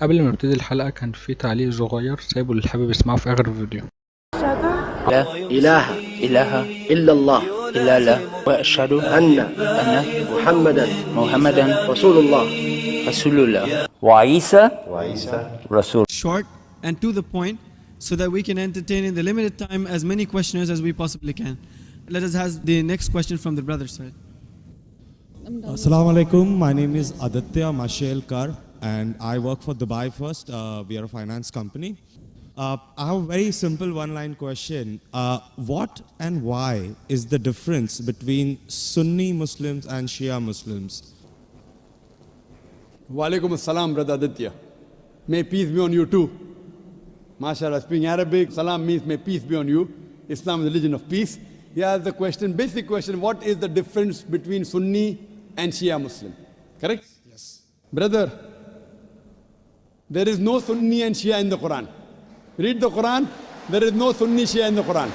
قبل ما نبتدي الحلقة كان في تعليق صغير سايبه اللي حابب يسمعه في آخر الفيديو. لا إله إله إلا الله إلا الله وأشهد أن محمدا رسول الله. رسول الله وعيسى رسول. Short and to the point so that we can entertain in the limited time as many questioners as we possibly can. Let us have the next question from the brother side. Assalamu alaikum. My name is Aditya Mashelkar and I work for Dubai First. We are a finance company. I have a very simple one-line question. What and why is the difference between Sunni Muslims and Shia Muslims? Walaikum assalam, brother Aditya. May peace be on you too. MashaAllah, speaking Arabic, salam means may peace be on you. Islam is the religion of peace. Here's the question, basic question, what is the difference between Sunni and Shia Muslim? Correct? Yes. Brother, there is no Sunni and Shia in the Quran. Read the Quran, there is no Sunni Shia in the Quran.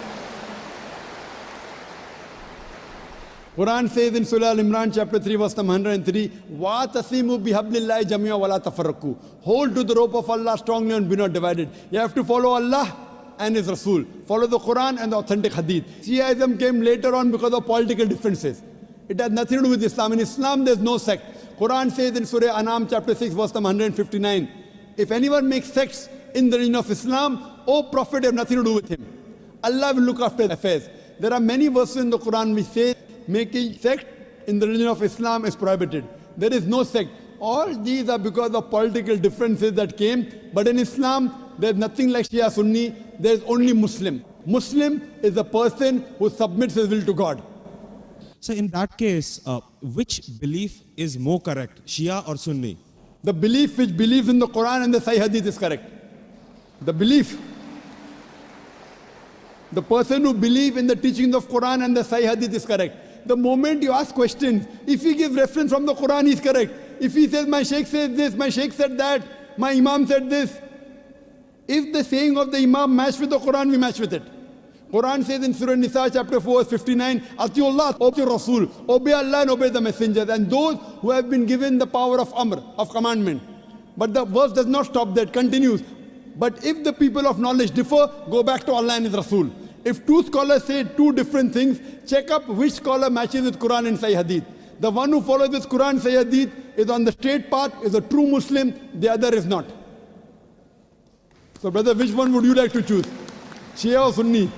Quran says in Surah Al-Imran chapter 3 verse number 103, وَاتَصِمُوا بِحَبْلِ اللَّهِ جَمِيعًا وَلَا تَفَرَّقُوا. Hold to the rope of Allah strongly and be not divided. You have to follow Allah and His Rasul. Follow the Quran and the authentic Hadith. Shiaism came later on because of political differences. It has nothing to do with Islam. In Islam there is no sect. Quran says in Surah Anam chapter 6 verse number 159, if anyone makes sects in the religion of Islam, O Prophet, have nothing to do with him. Allah will look after affairs. There are many verses in the Quran which say making sect in the religion of Islam is prohibited. There is no sect. All these are because of political differences that came. But in Islam, there is nothing like Shia Sunni. There is only Muslim. Muslim is a person who submits his will to God. So in that case, which belief is more correct, Shia or Sunni? The belief which believes in the Quran and the Sahih Hadith is correct. The belief. The person who believes in the teachings of Quran and the Sahih Hadith is correct. The moment you ask questions, if he gives reference from the Quran, he is correct. If he says, my Shaykh says this, my Shaykh said that, my Imam said this. If the saying of the Imam match with the Quran, we match with it. Quran says in Surah Nisa chapter 4 verse 59, Atiullah, obey Rasul, obey Allah and obey the messengers, and those who have been given the power of Amr, of commandment. But the verse does not stop there, it continues. But if the people of knowledge differ, go back to Allah and His Rasul. If two scholars say two different things, check up which scholar matches with Quran and Sahih Hadith. The one who follows this Quran and Sahih Hadith is on the straight path, is a true Muslim, the other is not. So brother, which one would you like to choose? Shia or Sunni?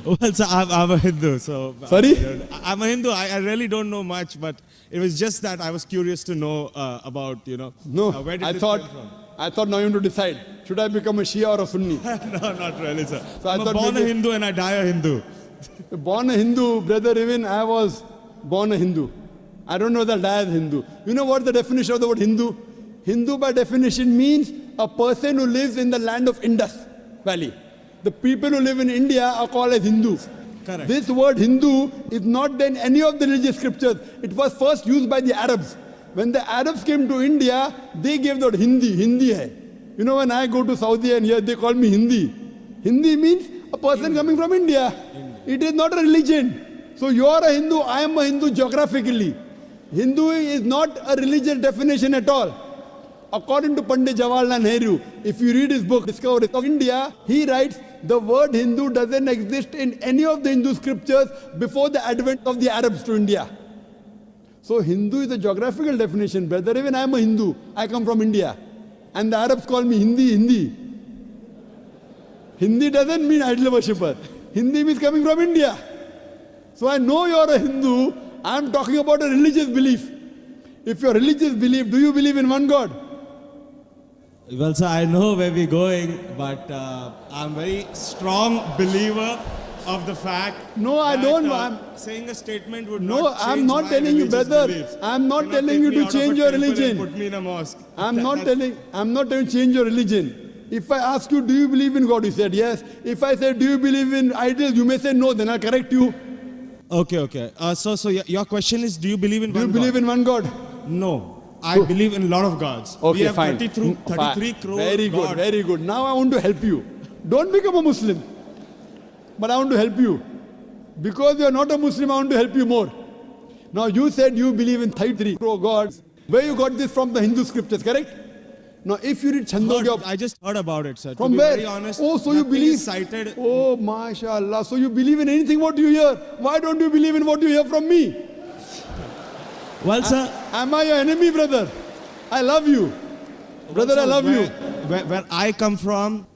Well, sir, I'm a Hindu, so... Sorry? I'm a Hindu. I really don't know much, but it was just that I was curious to know about, No, where did I it thought, come from? I thought now you have to decide, should I become a Shia or a Sunni? No, not really, sir. So I I'm thought born a maybe- Hindu and I die a Hindu. Born a Hindu, brother, even I was born a Hindu. I don't know that I am Hindu. You know what the definition of the word Hindu? Hindu by definition means a person who lives in the land of Indus Valley. The people who live in India are called as Hindus. Correct. This word Hindu is not in any of the religious scriptures. It was first used by the Arabs. When the Arabs came to India, they gave the word Hindi hai. You know, when I go to Saudi and here they call me Hindi. Hindi means a person coming from India. It is not a religion. So you are a Hindu, I am a Hindu geographically. Hindu is not a religious definition at all. According to Pandit Jawaharlal Nehru, if you read his book, Discovery of India, he writes, the word Hindu doesn't exist in any of the Hindu scriptures before the advent of the Arabs to India. So Hindu is a geographical definition, brother. Even I am a Hindu, I come from India. And the Arabs call me Hindi. Hindi doesn't mean idol worshipper. Hindi means coming from India. So I know you are a Hindu, I am talking about a religious belief. If your religious belief, do you believe in one God? Well, sir, I know where we're going, but I'm a very strong believer of the fact No, I that, don't. I'm saying a statement would No, not change I'm not my telling you, religious brother. beliefs. I'm not Do telling take you me to out of a change your temple and religion. Put me in a mosque. I'm not telling you to change your religion. If I ask you, do you believe in God? You said yes. If I say, do you believe in idols? You may say no, then I'll correct you. Okay. So your question is, do you believe in Do you one believe God? in one God? No. I believe in a lot of gods. Okay, we have fine. 33 crore Very good, gods. very good. Now I want to help you. Don't become a Muslim. But I want to help you. Because you are not a Muslim, I want to help you more. Now you said you believe in 33 crore gods. Where you got this from the Hindu scriptures, correct? Now, if you read Chandogya, I just heard about it, sir. from to be where? Very honest, Oh, so you nothing believe? is cited. Oh, mashallah. So you believe in anything what you hear. Why don't you believe in what you hear from me? Well, sir, Am I your enemy, brother? I love you. Brother, I love you. Where I come from,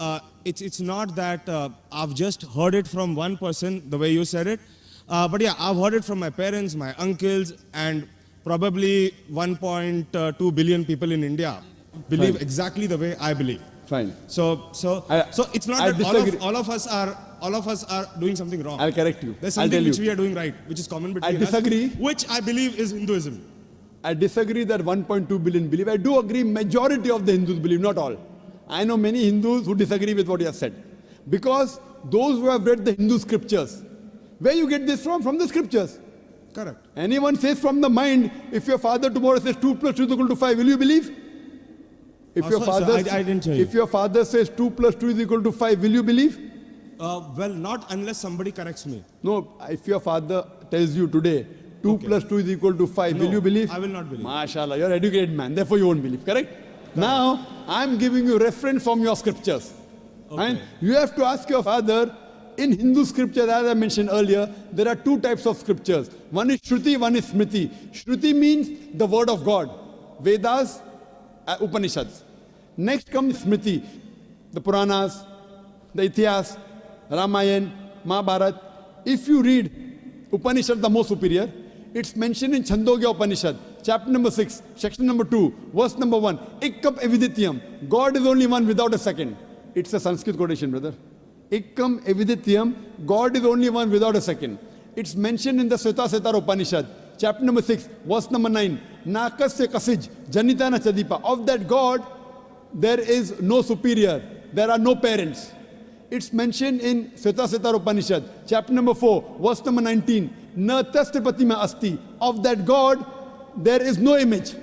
it's not that I've just heard it from one person, the way you said it. But yeah, I've heard it from my parents, my uncles, and probably 1.2 billion people in India believe Fine. exactly the way I believe. Fine. So it's not I that disagree. all of us are doing something wrong. I'll correct you. There's I'll something tell which you. we are doing right, which is common between us, disagree. which I believe is Hinduism. I disagree that 1.2 billion believe. I do agree majority of the Hindus believe, not all. I know many Hindus who disagree with what you have said. Because those who have read the Hindu scriptures, where you get this from? From the scriptures. Correct. Anyone says from the mind, if your father tomorrow says 2 plus 2 is equal to 5, will you believe? If your Sir, father, I didn't hear you. if your father says 2 plus 2 is equal to 5, will you believe? Well, not unless somebody corrects me. No, if your father tells you today 2 plus 2 is equal to 5, will No, you believe? I will not believe. MashaAllah, you're an educated man, therefore you won't believe, correct? Now, I'm giving you reference from your scriptures. And you have to ask your father, in Hindu scriptures, as I mentioned earlier, there are two types of scriptures. One is Shruti, one is Smriti. Shruti means the word of God. Vedas, Upanishads. Next comes Smriti, the Puranas, the Itihas, Ramayana, Mahabharata. If you read Upanishad, the most superior, it's mentioned in Chandogya Upanishad, chapter number 6, section number 2, verse number 1. Ikkam evidityam. God is only one without a second. It's a Sanskrit quotation, brother. Ikkam evidityam. God is only one without a second. It's mentioned in the Svetasvatara Upanishad, chapter number 6, verse number 9. Nakasya kasij, janitana chadipa. Of that God, there is no superior. There are no parents. It's mentioned in Svetasvatara Upanishad, chapter number 4, verse number 19. Na tasya pratima asti. Of that God, there is no image.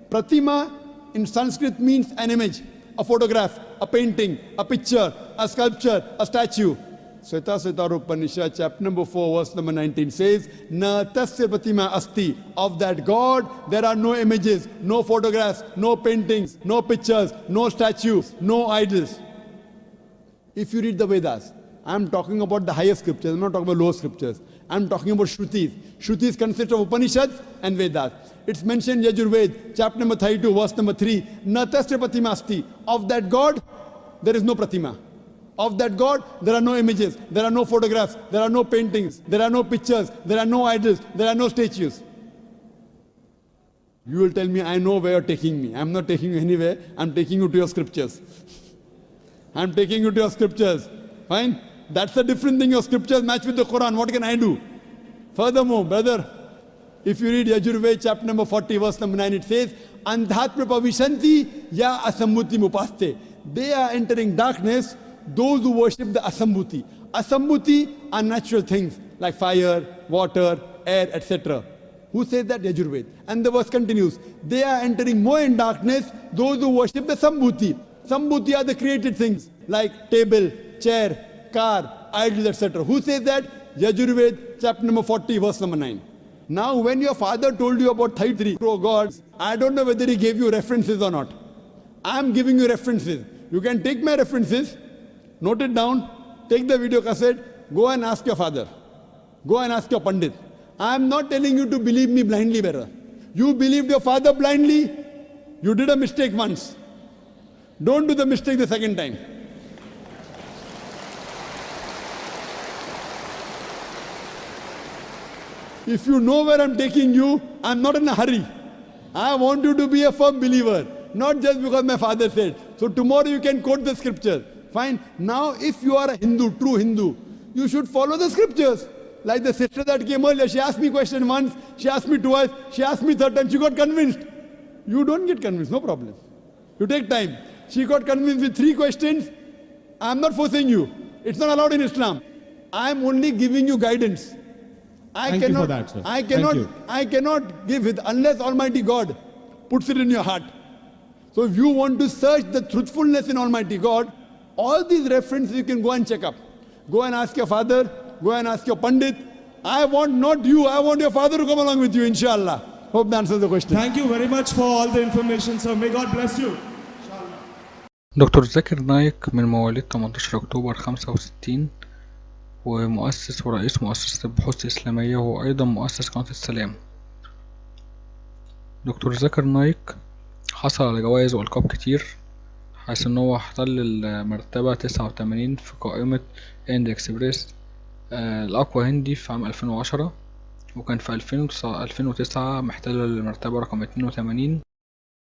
Pratima in Sanskrit means an image, a photograph, a painting, a picture, a sculpture, a statue. Svetasvatara Upanishad, chapter number 4, verse number 19 says, Na tasya pratima asti. Of that God, there are no images, no photographs, no paintings, no pictures, no statues, no idols. If you read the Vedas, I'm talking about the higher scriptures, I'm not talking about lower scriptures. I'm talking about Shrutis. Shrutis consist of Upanishads and Vedas. It's mentioned in Yajurved, chapter number 32, verse number 3. Na tasya pratima asti. Of that God, there is no pratima. Of that God, there are no images, there are no photographs, there are no paintings, there are no pictures, there are no idols, there are no statues. You will tell me, I know where you're taking me. I'm not taking you anywhere, I'm taking you to your scriptures. I'm taking you to your scriptures. Fine? That's a different thing. Your scriptures match with the Quran. What can I do? Furthermore, brother, if you read Yajurved, chapter number 40, verse number 9, it says, Andhatma pavishanti ya asammuti mupaste. They are entering darkness, those who worship the asammuti. Asammuti are natural things like fire, water, air, etc. Who says that? Yajurved. And the verse continues, they are entering more in darkness, those who worship the sambhuti. Sambhuti are the created things like table, chair, car, idols, etc. Who says that? Yajurved, chapter number 40, verse number 9. Now, when your father told you about 33 gods, I don't know whether he gave you references or not. I am giving you references. You can take my references, note it down, take the video cassette, go and ask your father. Go and ask your Pandit. I am not telling you to believe me blindly, brother. You believed your father blindly, you did a mistake once. Don't do the mistake the second time. If you know where I'm taking you, I'm not in a hurry. I want you to be a firm believer, not just because my father said. So tomorrow you can quote the scripture. Fine. Now if you are a Hindu, true Hindu, you should follow the scriptures. Like the sister that came earlier, she asked me question once, she asked me twice, she asked me third time, she got convinced. You don't get convinced, no problem. You take time. She got convinced with 3 questions. I'm not forcing you. It's not allowed in Islam. I'm only giving you guidance. Thank you for that, sir. I cannot give it unless Almighty God puts it in your heart. So if you want to search the truthfulness in Almighty God, all these references you can go and check up. Go and ask your father, go and ask your Pandit. I want not you, I want your father to come along with you, inshallah. Hope that answers the question. Thank you very much for all the information, sir. May God bless you. دكتور زاكر نايك من مواليد 18 أكتوبر 65، ومؤسس ورئيس مؤسسة البحوث الإسلامية، وهو أيضا مؤسس قناة السلام. دكتور زاكر نايك حصل على جوائز وألقاب كتير، حيث إن هو احتل المرتبة 89 في قائمة هند إكسبريس الأقوى هندي في عام 2010، وكان في 2009 محتل المرتبة رقم 82